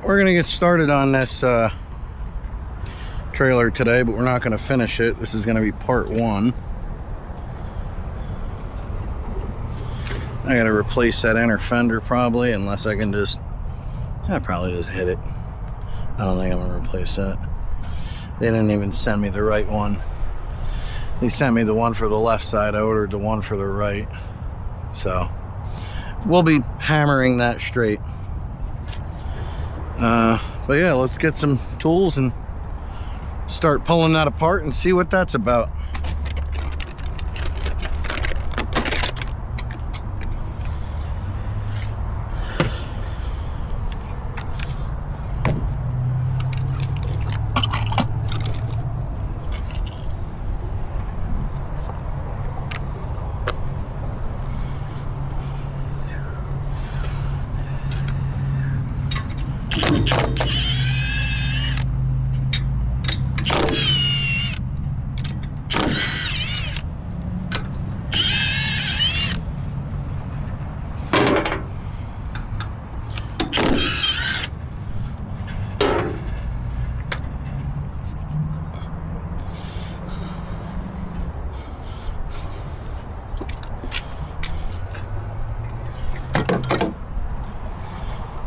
We're gonna get started on this trailer today, but we're not gonna finish it. This is gonna be part one. I gotta replace that inner fender probably, unless I can just, I probably just hit it. I don't think I'm gonna replace that. They didn't even send me the right one. They sent me the one for the left side. I ordered the one for the right. So we'll be hammering that straight. But yeah, let's get some tools and start pulling that apart and see what that's about.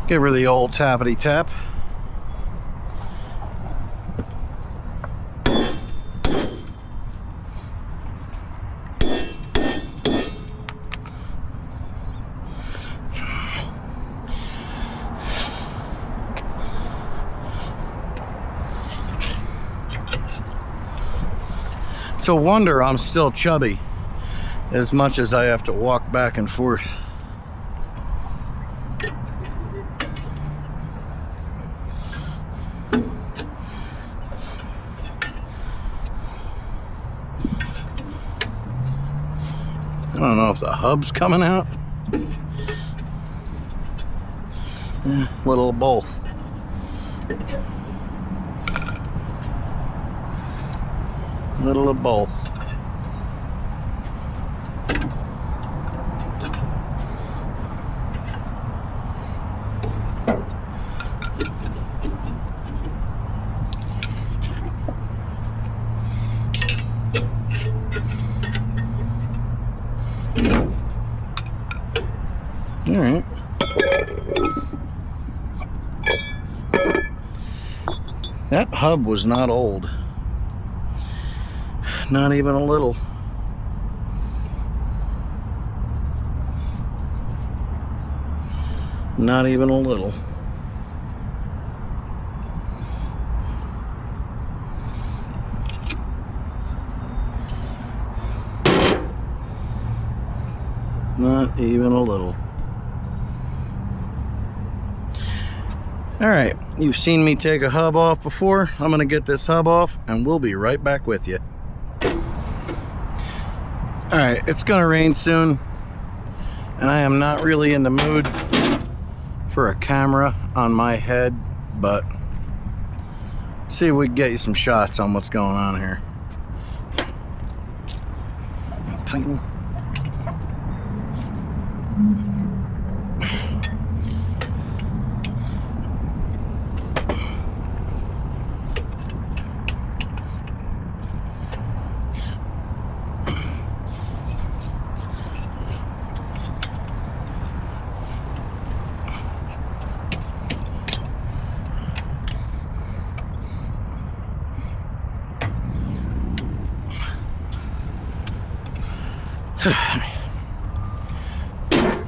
Give her the old tappity tap. It's a wonder I'm still chubby as much as I have to walk back and forth. I don't know if the hub's coming out. Little of both. Little of both. All right. That hub was not old. Not even a little. Not even a little. Not even a little. All right, you've seen me take a hub off before. I'm gonna get this hub off and we'll be right back with you. All right, it's gonna rain soon and I am not really in the mood for a camera on my head, but see if we can get you some shots on what's going on here. Let's tighten.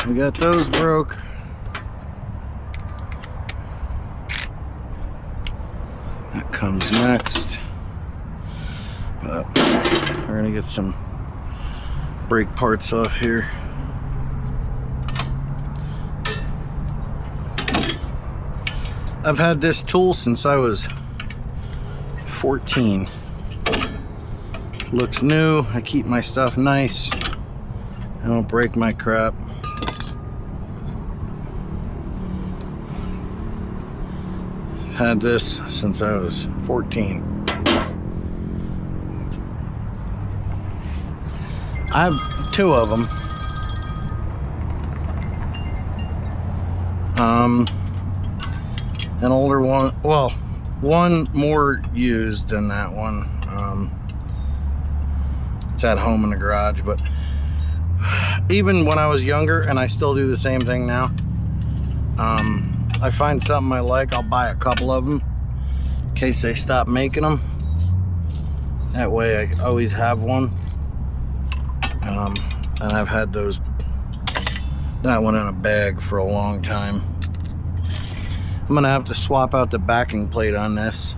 We got those broke. That comes next. But we're gonna get some brake parts off here. I've had this tool since I was 14. Looks new. I keep my stuff nice. I don't break my crap. Had this since I was 14. I have two of them. an older one. Well, one more used than that one. It's at home in the garage, but even when I was younger, and I still do the same thing now, I find something I like, I'll buy a couple of them in case they stop making them. That way I always have one. And I've had that one in a bag for a long time. I'm gonna have to swap out the backing plate on this.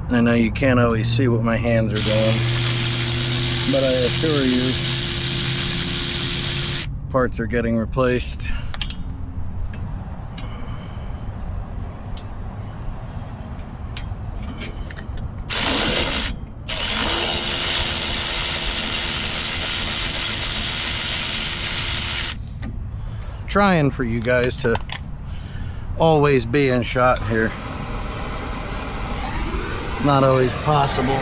I know you can't always see what my hands are doing, but I assure you, parts are getting replaced. Trying for you guys to always be in shot here. Not always possible.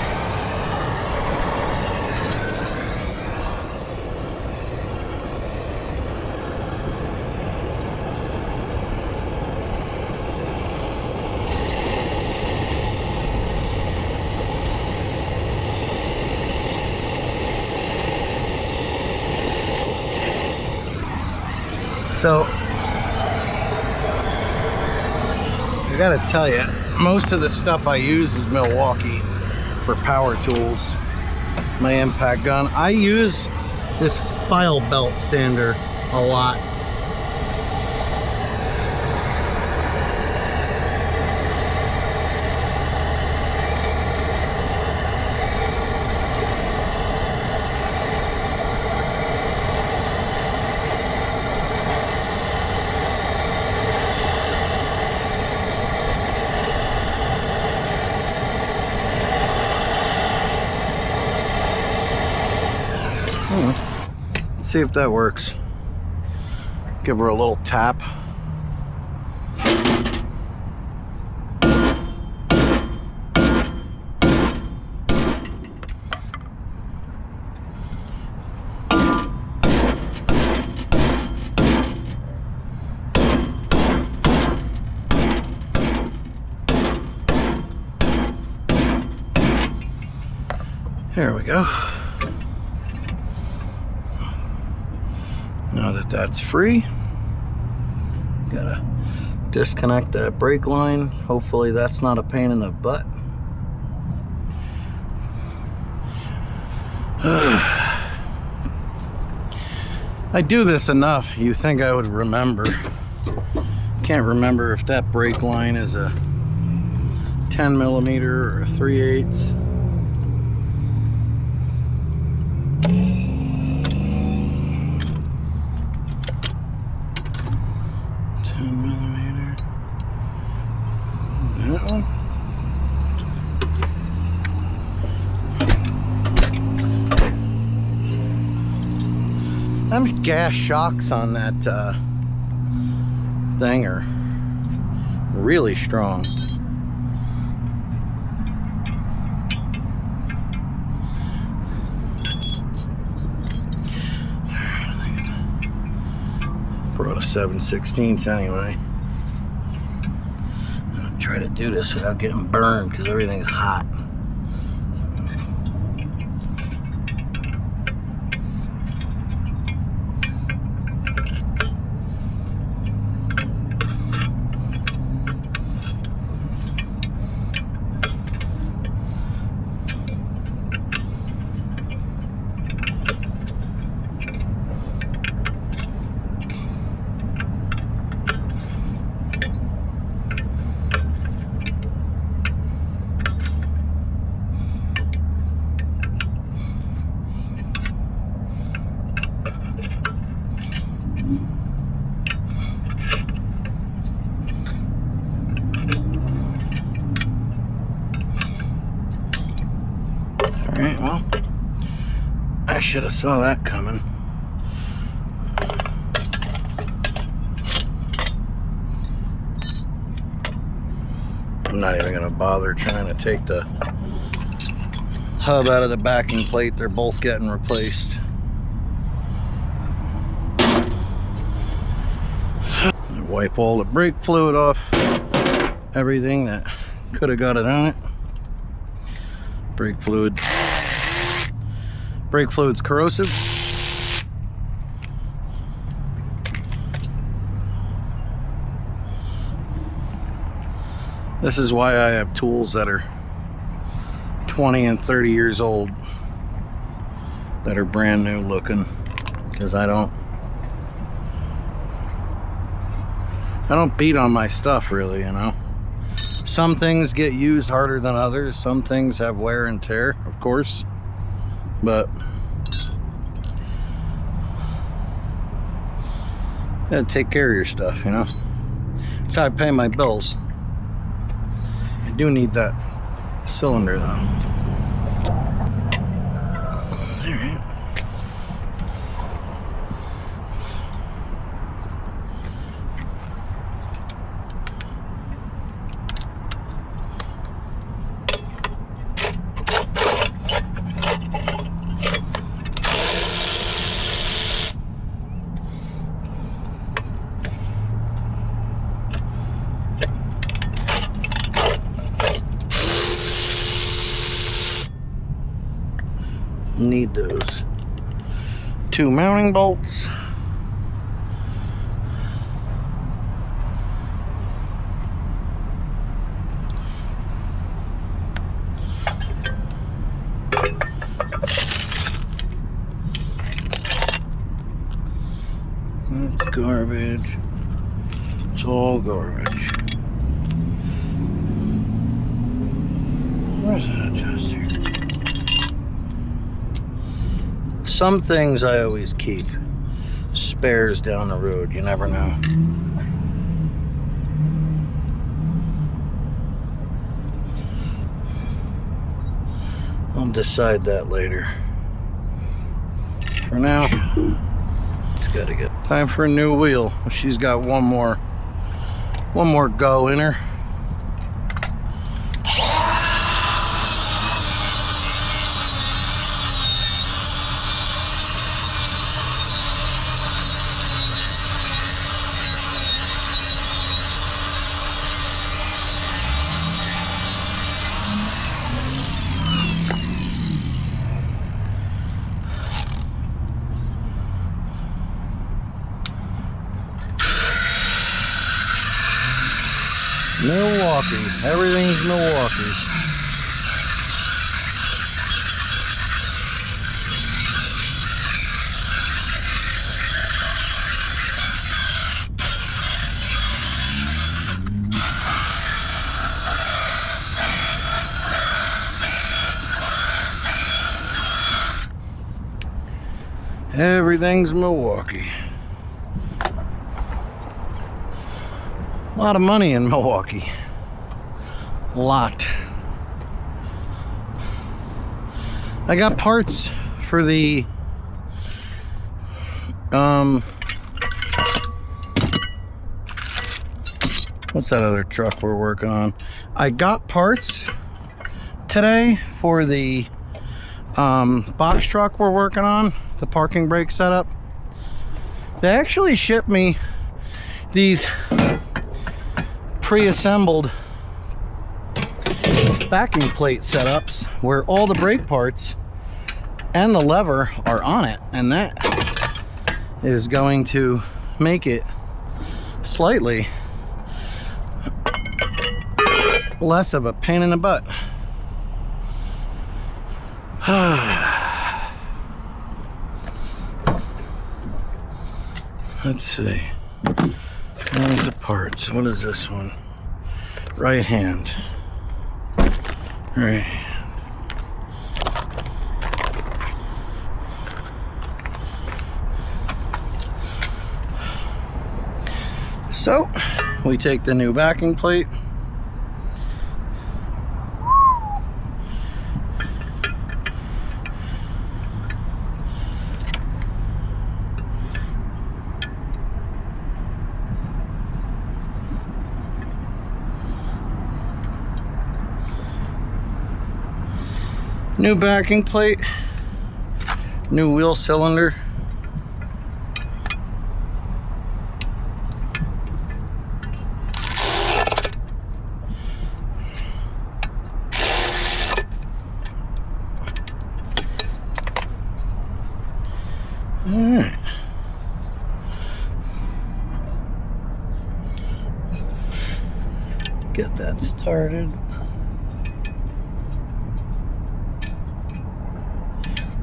So I gotta tell you, most of the stuff I use is Milwaukee for power tools. My impact gun. I use this file belt sander a lot. Let's see if that works. Give her a little tap. There we go. Now that that's free, gotta disconnect that brake line. Hopefully that's not a pain in the butt. I do this enough, you think I would remember. Can't remember if that brake line is a 10mm or a 3/8. That one. Them gas shocks on that thing are really strong. Brought a 7/16 anyway. Try to do this without getting burned because everything's hot. Alright, well, I I should have saw that coming. I'm not even gonna bother trying to take the hub out of the backing plate. They're both getting replaced. Wipe all the brake fluid off everything that could have got it on it. Brake fluid's corrosive. This is why I have tools that are 20 and 30 years old that are brand new looking, because I don't beat on my stuff really, you know. Some things get used harder than others. Some things have wear and tear, of course, but you gotta take care of your stuff, you know. That's how I pay my bills. I do need that cylinder though. Alright. Need those 2 mounting bolts. That's garbage. It's all garbage. Where's that adjuster? Some things I always keep. Spares down the road, you never know. I'll decide that later. For now, it's gotta get time for a new wheel. She's got one more go in her. Milwaukee. Everything's Milwaukee. Everything's Milwaukee. A lot of money in Milwaukee. A lot. I got parts for the what's that other truck we're working on? I got parts today for the box truck we're working on, the parking brake setup. They actually shipped me these pre-assembled backing plate setups where all the brake parts and the lever are on it, and that is going to make it slightly less of a pain in the butt. Let's see. Where's the parts? What is this one? Right hand. Right hand. So, we take the new backing plate. New backing plate, new wheel cylinder. Alright. Get that started.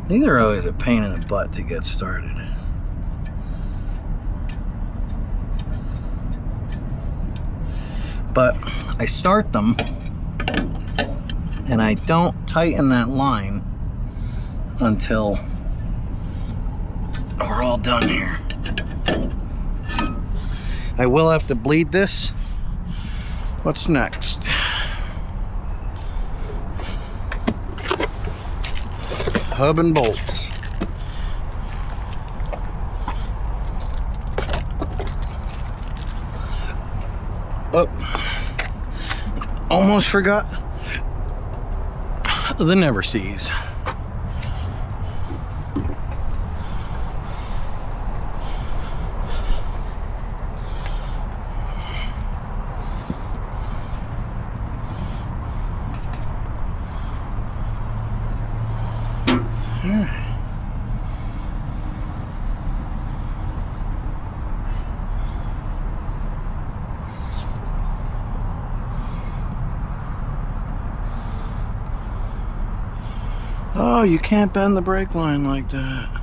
These are always a pain in the butt to get started. But I start them and I don't tighten that line until we're all done here. I will have to bleed this. What's next? Hub and bolts. Oh, almost forgot the never sees. Oh, you can't bend the brake line like that.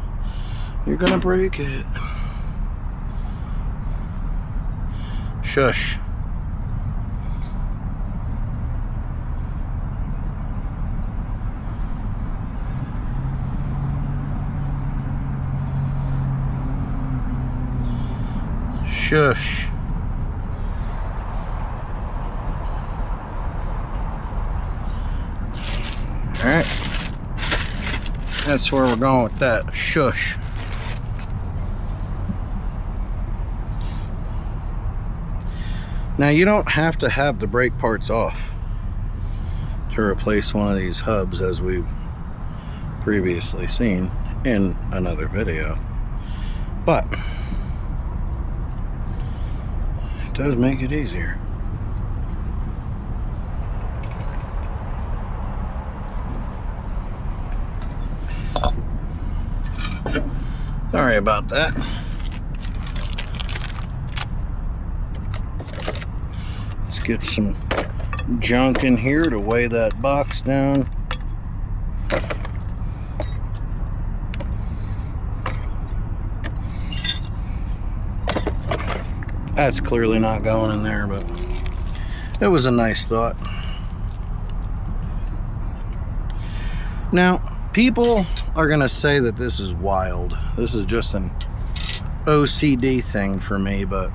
You're gonna break it. Shush. Shush. All right. That's where we're going with that. Shush. Now you don't have to have the brake parts off to replace one of these hubs, as we've previously seen in another video, but it does make it easier. Sorry about that. Let's get some junk in here to weigh that box down. That's clearly not going in there, but it was a nice thought. Now, people are gonna say that this is wild. This is just an OCD thing for me, but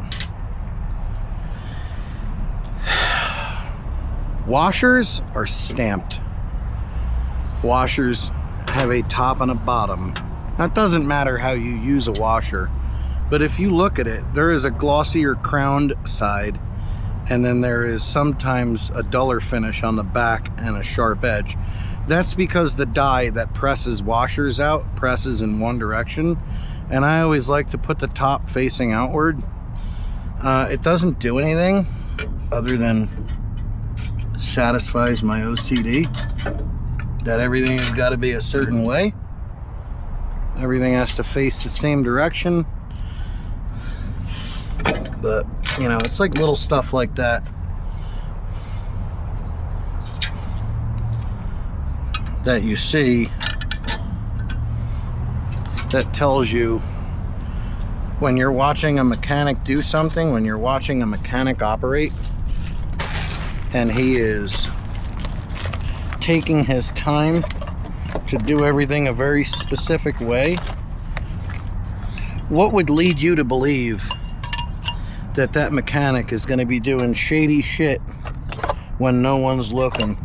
washers are stamped. Washers have a top and a bottom. That doesn't matter how you use a washer, but if you look at it, there is a glossier crowned side, and then there is sometimes a duller finish on the back and a sharp edge. That's because the die that presses washers out presses in one direction, and I always like to put the top facing outward. It doesn't do anything other than satisfies my OCD that everything has got to be a certain way. Everything has to face the same direction. But, you know, it's like little stuff like that that you see that tells you when you're watching a mechanic do something, when you're watching a mechanic operate, and he is taking his time to do everything a very specific way, what would lead you to believe that that mechanic is going to be doing shady shit when no one's looking?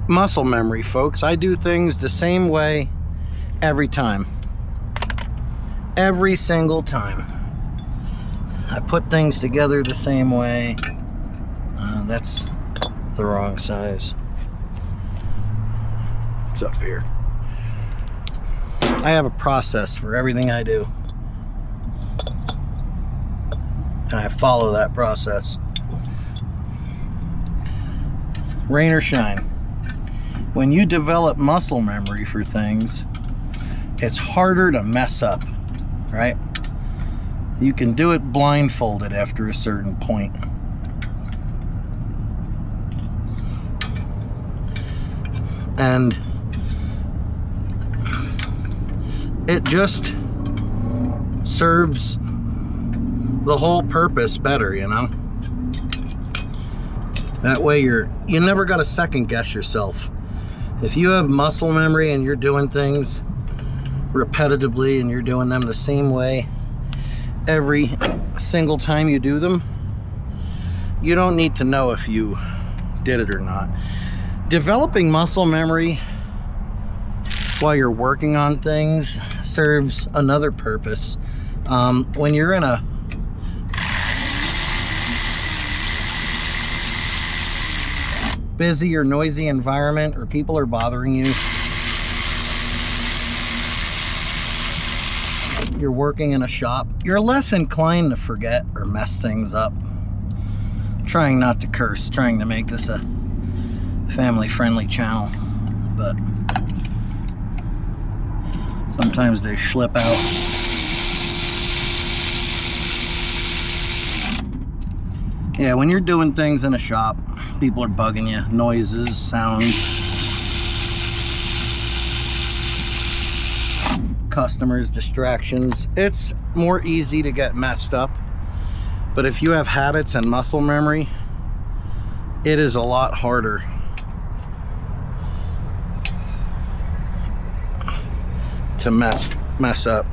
Muscle memory, folks. I do things the same way every time. Every single time. I put things together the same way. That's the wrong size. It's up here. I have a process for everything I do, and I follow that process. Rain or shine. When you develop muscle memory for things, it's harder to mess up, right? You can do it blindfolded after a certain point. And it just serves the whole purpose better, you know? That way you never got to second guess yourself. If you have muscle memory and you're doing things repetitively and you're doing them the same way every single time you do them, you don't need to know if you did it or not. Developing muscle memory while you're working on things serves another purpose. When you're in a busy or noisy environment, or people are bothering you, you're working in a shop, you're less inclined to forget or mess things up. Trying not to curse, trying to make this a family-friendly channel, but sometimes they slip out. Yeah, when you're doing things in a shop, people are bugging you, noises, sounds, customers, distractions. It's more easy to get messed up. But if you have habits and muscle memory, it is a lot harder to mess up.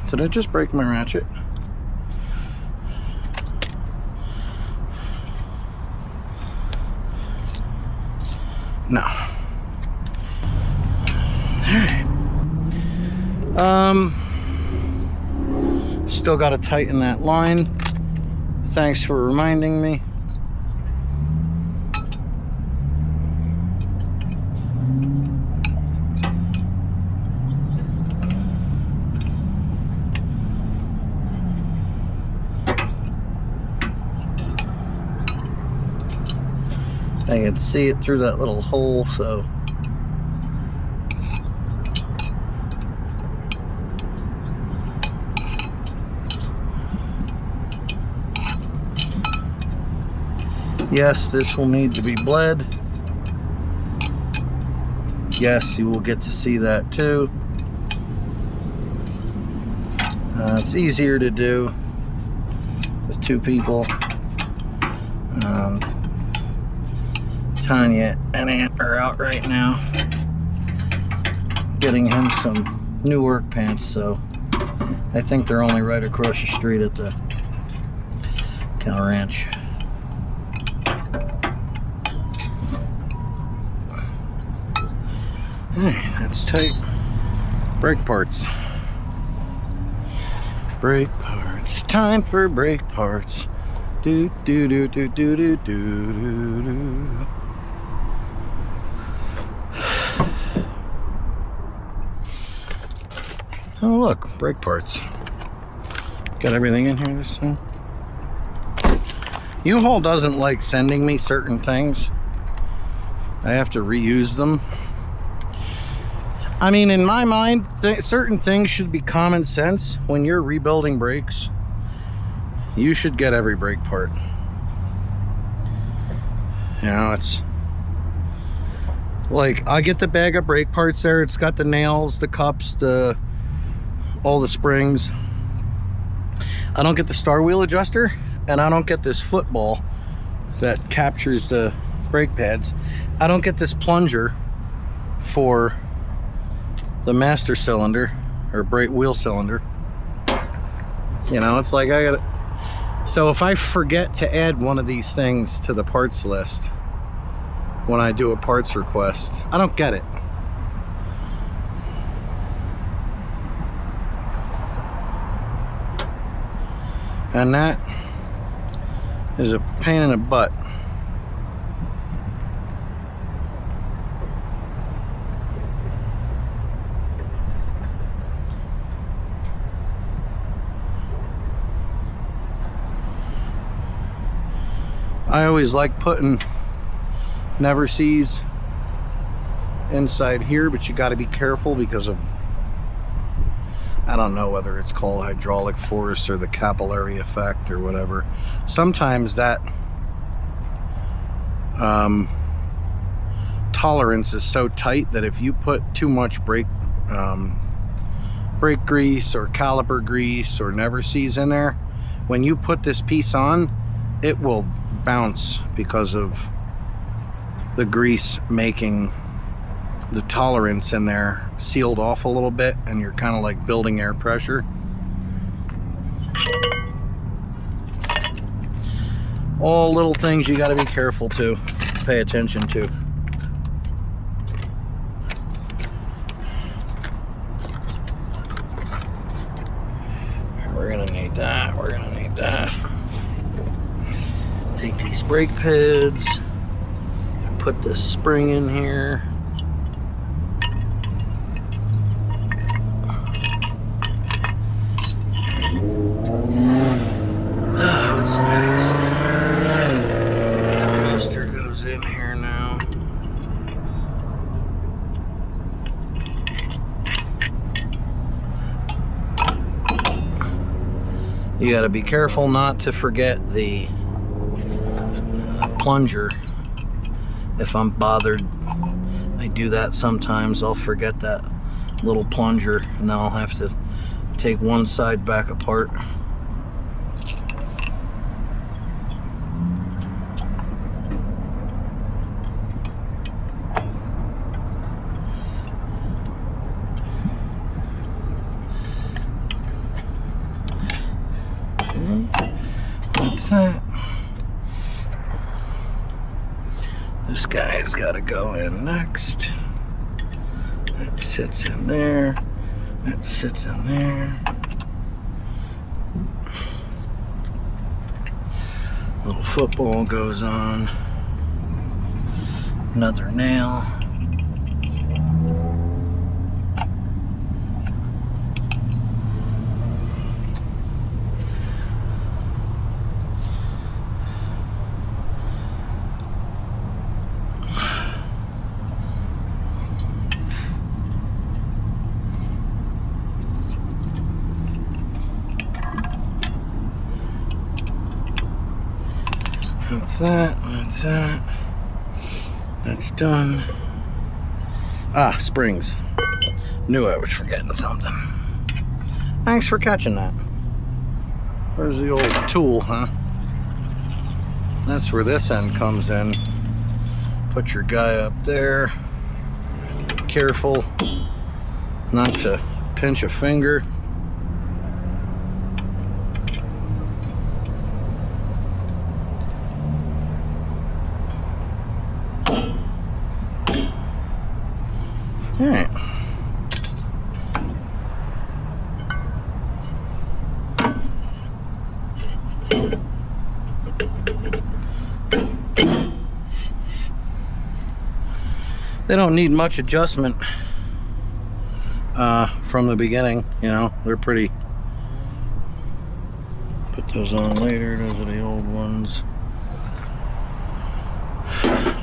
Did I just break my ratchet? No. Alright. Still got to tighten that line. Thanks for reminding me. I can see it through that little hole, so yes, this will need to be bled. Yes, you will get to see that too. It's easier to do with two people. Tanya and Aunt are out right now getting him some new work pants, so I think they're only right across the street at the cow ranch. Alright, that's tight. Brake parts. Brake parts. Time for brake parts. Do do do do do do do do do. Oh look, brake parts. Got everything in here this time. Uhaul doesn't like sending me certain things. I have to reuse them. I mean, in my mind, certain things should be common sense. When you're rebuilding brakes, you should get every brake part. You know, it's like, I get the bag of brake parts there. It's got the nails, the cups, all the springs. I don't get the star wheel adjuster, and I don't get this football that captures the brake pads. I don't get this plunger for the master cylinder or brake wheel cylinder. You know, it's like I gotta. So if I forget to add one of these things to the parts list when I do a parts request, I don't get it. And that is a pain in the butt. I always like putting never sees inside here, but you got to be careful because of, I don't know whether it's called hydraulic force or the capillary effect or whatever. Sometimes that tolerance is so tight that if you put too much brake grease or caliper grease or never sees in there, when you put this piece on, it will bounce because of the grease making the tolerance in there sealed off a little bit, and you're kind of like building air pressure. All little things you got to be careful to pay attention to. We're gonna need that. We're gonna need that. Take these brake pads, put this spring in here. What's next? Twister goes in here now. You got to be careful not to forget the plunger. If I'm bothered, I do that sometimes. I'll forget that little plunger, and then I'll have to take one side back apart. What's that? This guy's got to go in next. That sits in there. That sits in there. Little football goes on. Another nail. That's that, that's that. That's done. Ah, springs. Knew I was forgetting something. Thanks for catching that. Where's the old tool, huh? That's where this end comes in. Put your guy up there. Careful not to pinch a finger. All right. They don't need much adjustment from the beginning, you know. They're pretty. Put those on later. Those are the old ones.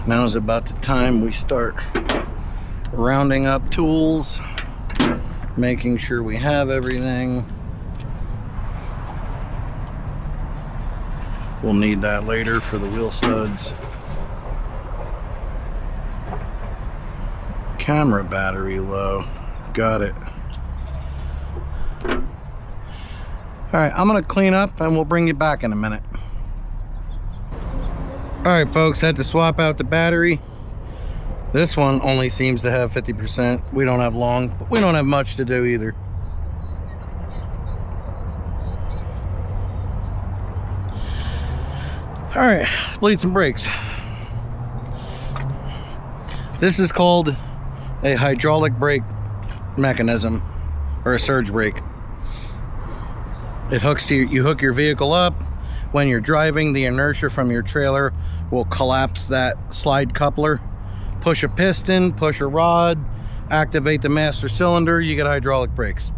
Now's about the time we start rounding up tools, making sure we have everything. We'll need that later for the wheel studs. Camera battery low. Got it. Alright, I'm gonna clean up and we'll bring you back in a minute. Alright folks, had to swap out the battery. This one only seems to have 50%. We don't have long, but we don't have much to do either. All right, let's bleed some brakes. This is called a hydraulic brake mechanism, or a surge brake. It hooks to you hook your vehicle up when you're driving, the inertia from your trailer will collapse that slide coupler. Push a piston, push a rod, activate the master cylinder, you get hydraulic brakes.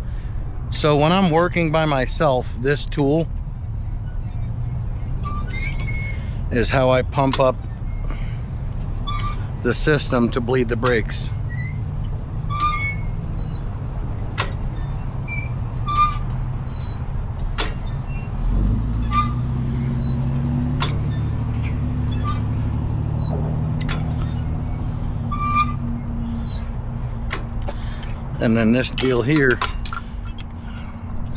So when I'm working by myself, this tool is how I pump up the system to bleed the brakes. And then this deal here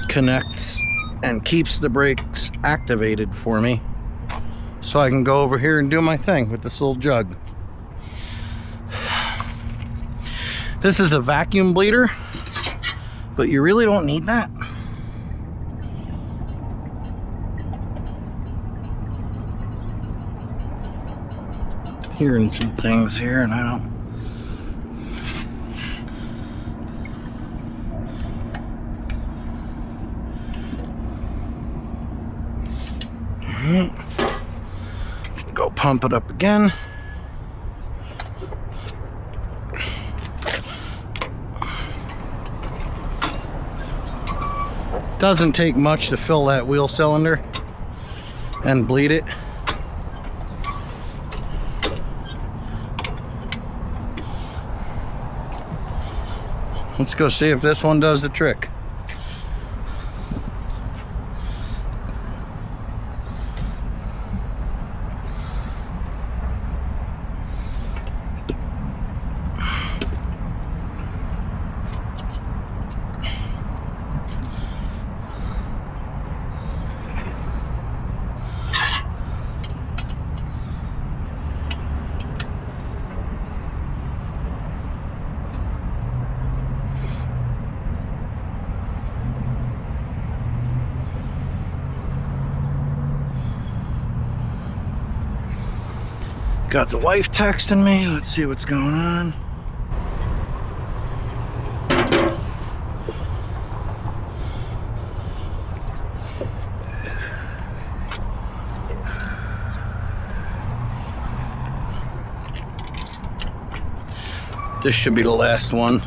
connects and keeps the brakes activated for me, so I can go over here and do my thing with this little jug. This is a vacuum bleeder, but you really don't need that. Hearing some things here and I don't. Go pump it up again. Doesn't take much to fill that wheel cylinder and bleed it. Let's go see if this one does the trick. Got the wife texting me. Let's see what's going on. This should be the last one.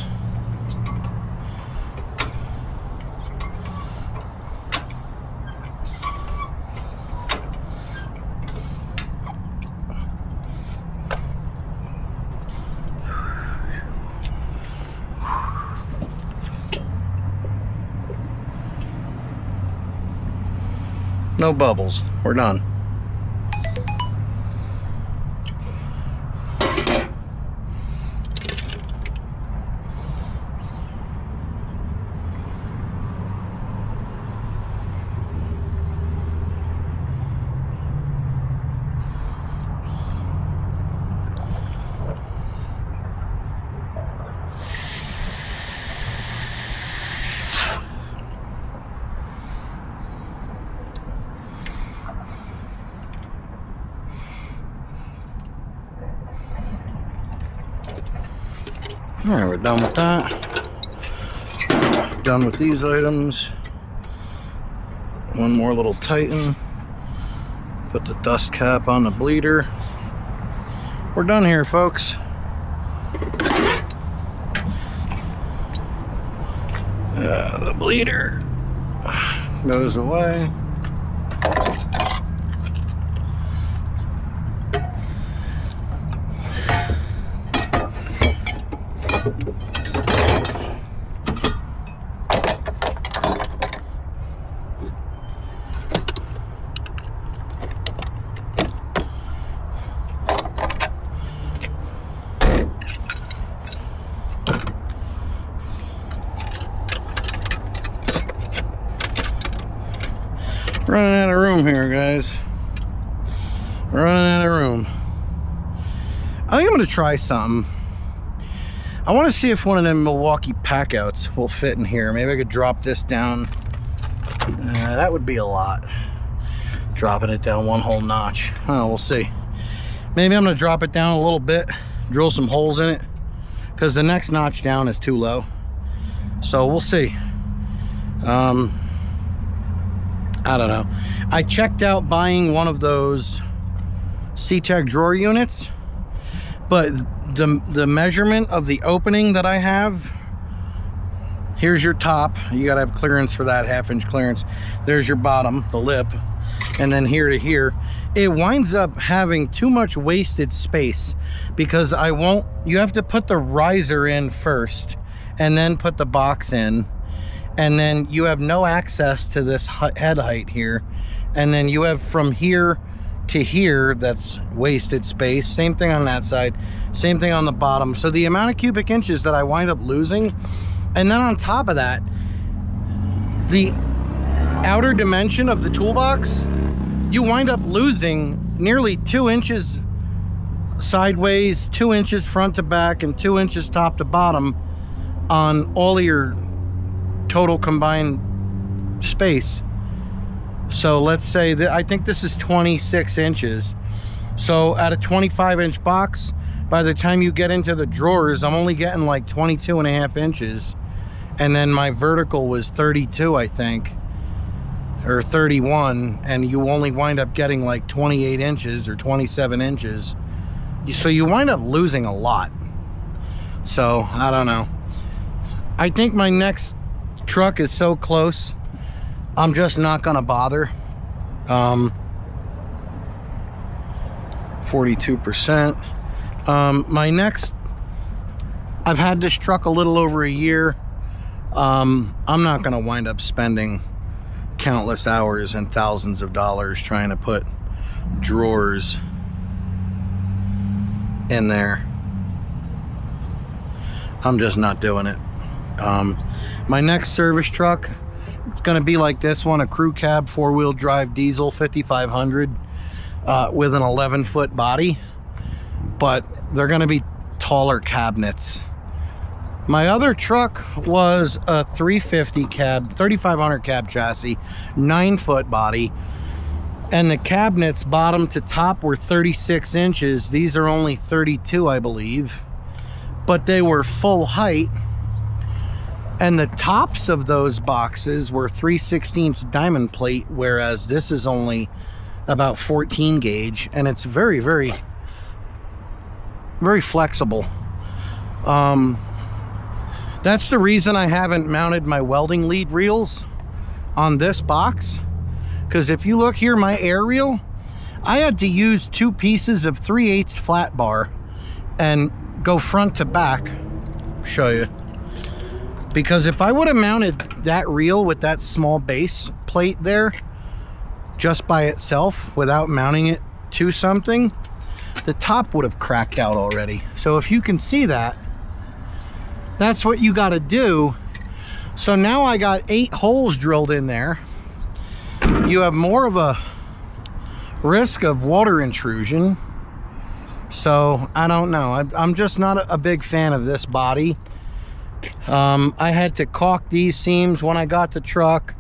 No bubbles. We're done. All right, we're done with that. Done with these items. One more little tighten. Put the dust cap on the bleeder. We're done here, folks. The bleeder goes away. Running out of room here, guys. Running out of room. I think I'm gonna try something. I want to see if one of them Milwaukee packouts will fit in here. Maybe I could drop this down. That would be a lot. Dropping it down one whole notch. Oh, we'll see. Maybe I'm gonna drop it down a little bit, drill some holes in it, because the next notch down is too low. So we'll see. I don't know. I checked out buying one of those C-Tech drawer units, but the measurement of the opening that I have, here's your top. You gotta have clearance for that, 1/2 inch clearance. There's your bottom, the lip, and then here to here. It winds up having too much wasted space because you have to put the riser in first and then put the box in, and then you have no access to this head height here, and then you have from here to here, that's wasted space. Same thing on that side, same thing on the bottom. So the amount of cubic inches that I wind up losing, and then on top of that, the outer dimension of the toolbox, you wind up losing nearly 2 inches sideways, 2 inches front to back, and 2 inches top to bottom on all of your total combined space. So let's say that I think this is 26 inches. So at a 25-inch box, by the time you get into the drawers, I'm only getting like 22.5 inches. And then my vertical was 32, I think, or 31, and you only wind up getting like 28 inches or 27 inches. So you wind up losing a lot. So I don't know. I think my next truck is so close, I'm just not gonna bother. 42%. My next, I've had this truck a little over a year. I'm not gonna wind up spending countless hours and thousands of dollars trying to put drawers in there. I'm just not doing it. My next service truck, it's gonna be like this one, a crew cab 4-wheel drive diesel 5500 with an 11-foot body, but they're gonna be taller cabinets. My other truck was a 350 cab, 3500 cab chassis, 9-foot body, and the cabinets bottom to top were 36 inches. These are only 32, I believe, but they were full height, and the tops of those boxes were 3/16 diamond plate, whereas this is only about 14 gauge, and it's very, very, very flexible. That's the reason I haven't mounted my welding lead reels on this box, because if you look here, my air reel, I had to use 2 pieces of 3/8 flat bar and go front to back. Show you. Because if I would have mounted that reel with that small base plate there just by itself without mounting it to something, the top would have cracked out already. So if you can see that, that's what you got to do. So now I got 8 holes drilled in there. You have more of a risk of water intrusion. So I don't know. I'm just not a big fan of this body. I had to caulk these seams when I got the truck.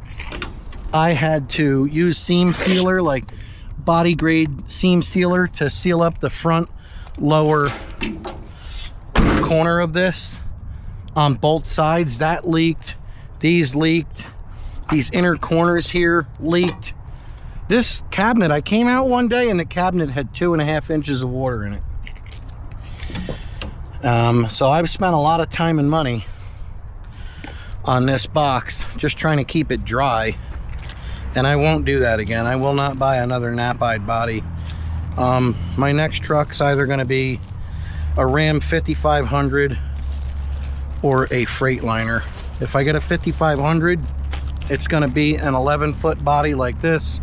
I had to use seam sealer, like body grade seam sealer, to seal up the front lower corner of this on both sides. That leaked. These leaked. These inner corners here leaked. This cabinet, I came out one day and the cabinet had 2.5 inches of water in it. So I've spent a lot of time and money on this box just trying to keep it dry, and I won't do that again. I will not buy another nap-eyed body. My next truck's either going to be a Ram 5500 or a Freightliner. If I get a 5500, it's going to be an 11-foot body like this.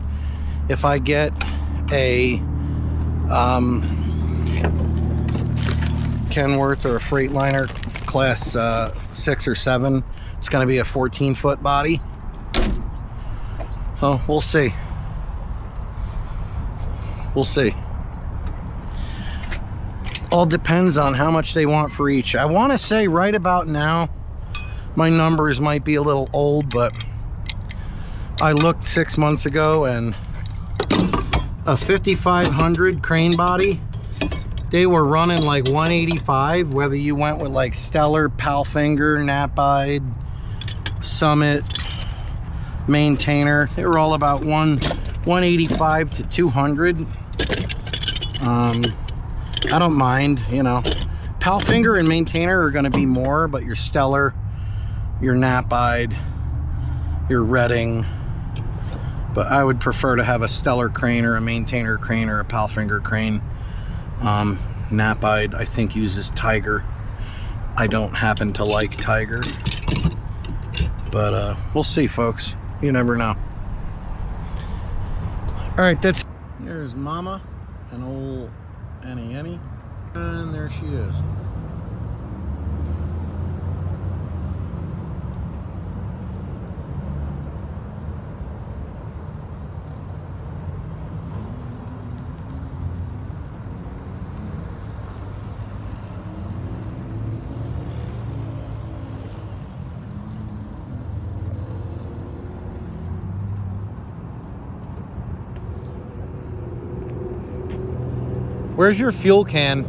If I get a Kenworth or a Freightliner class 6 or 7, it's going to be a 14-foot body. Oh, we'll see. We'll see. All depends on how much they want for each. I want to say right about now, my numbers might be a little old, but I looked 6 months ago, and a 5500 crane body, they were running like 185, whether you went with like Stellar, Palfinger, Nap-eyed, Summit, maintainer. They were all about 185 to 200. I don't mind, you know. Palfinger and maintainer are going to be more, but your Stellar, your Knap-eyed, your Redding. But I would prefer to have a Stellar crane or a maintainer crane or a Palfinger crane. Knap-eyed, I think, uses Tiger. I don't happen to like Tiger. But we'll see, folks. You never know. Alright, here's Mama and old Annie. And there she is. Where's your fuel can? The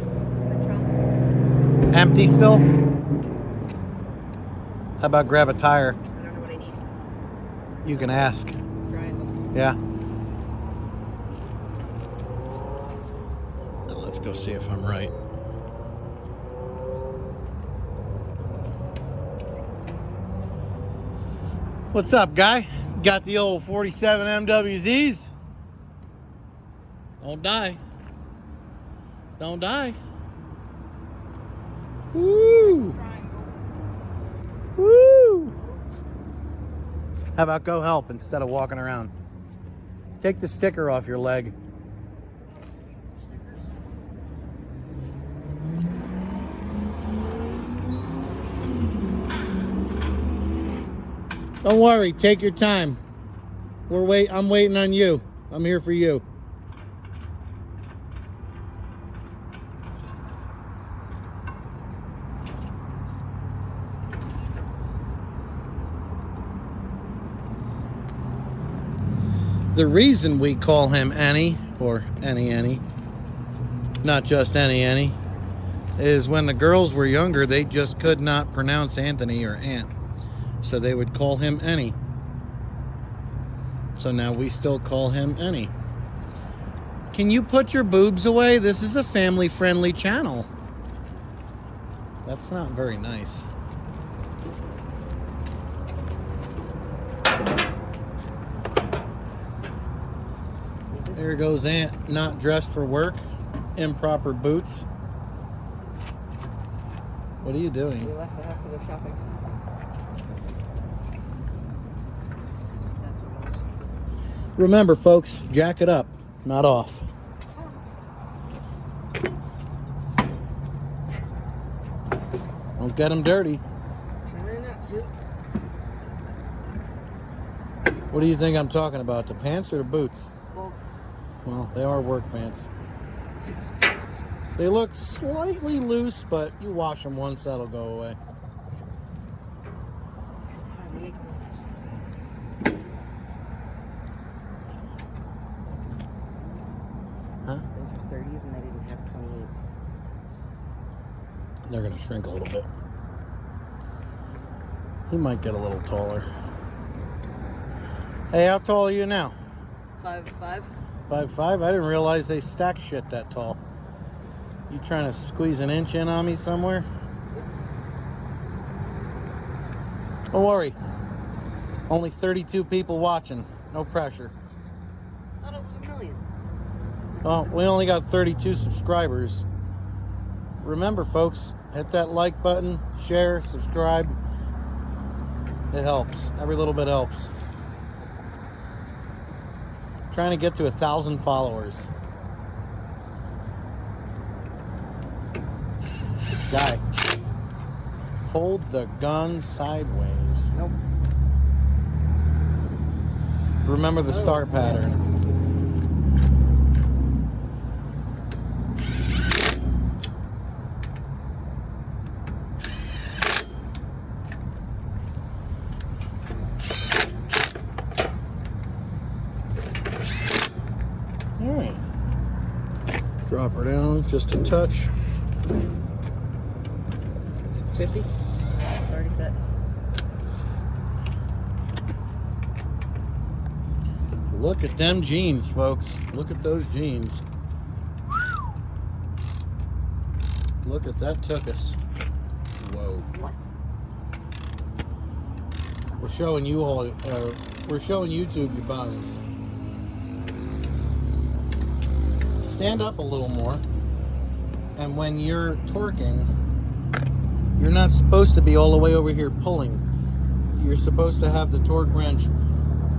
trunk. Empty still? How about grab a tire? I don't know what I need. You can ask. Triangle. Yeah. Now let's go see if I'm right. What's up, guy? Got the old 47 MWZs? Don't die. Don't die. Woo! Woo! How about go help instead of walking around? Take the sticker off your leg. Don't worry, take your time. I'm waiting on you. I'm here for you. The reason we call him Annie, or Annie, not just Annie, is when the girls were younger, they just could not pronounce Anthony or Ant. So they would call him Annie. So now we still call him Annie. Can you put your boobs away? This is a family-friendly channel. That's not very nice. There goes Aunt, not dressed for work. Improper boots. What are you doing? We left the house to go shopping. That's what it was. Remember, folks, jack it up, not off. Don't get them dirty. Trying not to. What do you think I'm talking about, the pants or the boots? Both. Well, they are work pants. They look slightly loose, but you wash them once, that'll go away. Find the acorns. Huh? Those were 30s and they didn't have 28s. They're going to shrink a little bit. He might get a little taller. Hey, how tall are you now? 5'5". 5'5"? I didn't realize they stack shit that tall. You trying to squeeze an inch in on me somewhere? Don't worry. Only 32 people watching. No pressure. I thought it was 1 million. Well, we only got 32 subscribers. Remember, folks, hit that like button, share, subscribe. It helps. Every little bit helps. Trying to get to 1,000 followers. Guy, hold the gun sideways. Nope. Remember the start pattern. All right. Drop her down just a touch. 50? It's already set. Look at them jeans, folks. Look at those jeans. Look at that took us. Whoa. What? We're showing you all. We're showing YouTube your bodies. Stand up a little more. And when you're torquing, you're not supposed to be all the way over here pulling. You're supposed to have the torque wrench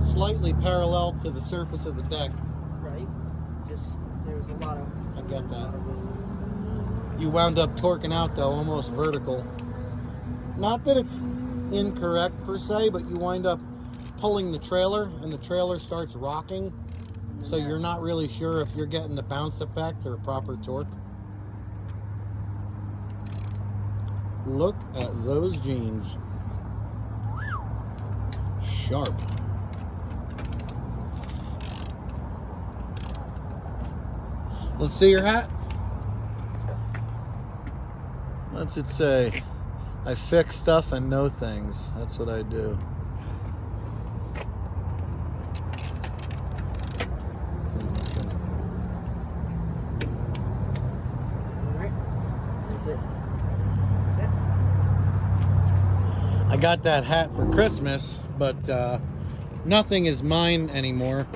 slightly parallel to the surface of the deck. Right. Just, there's a lot of... I get that. You wound up torquing out though, almost vertical. Not that it's incorrect per se, but you wind up pulling the trailer and the trailer starts rocking. So you're not really sure if you're getting the bounce effect or proper torque. Look at those jeans. Sharp. Let's see your hat. What's it say? I fix stuff and know things. That's what I do. Alright. That's it. I got that hat for Christmas, but nothing is mine anymore.